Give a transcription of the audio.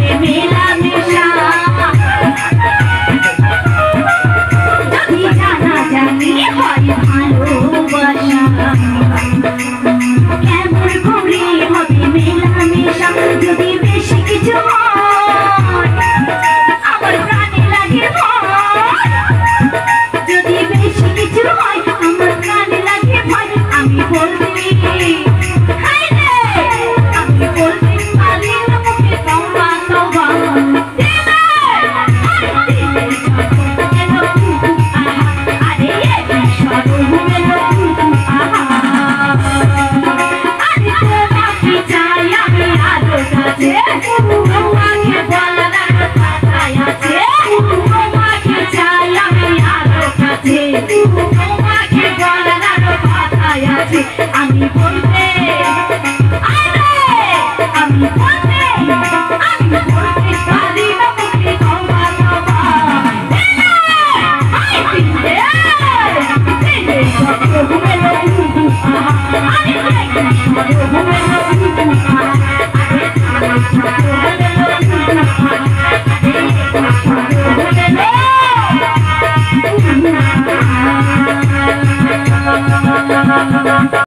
হবে মেলামেশা যদি জানাজানি হয় ভালোবাসা কেমন করে হবে মেলামেশা যদি বেশি কিছু হয় আমার প্রাণে লাগে ভয় যদি বেশি কিছু হয় আমার প্রাণে লাগে ভয় আমি বলতে আমি বলতে পারি না মুখে তওবা তওবা আমি বলতে আমি বলতে পারি না মুখে তওবা তওবা আমি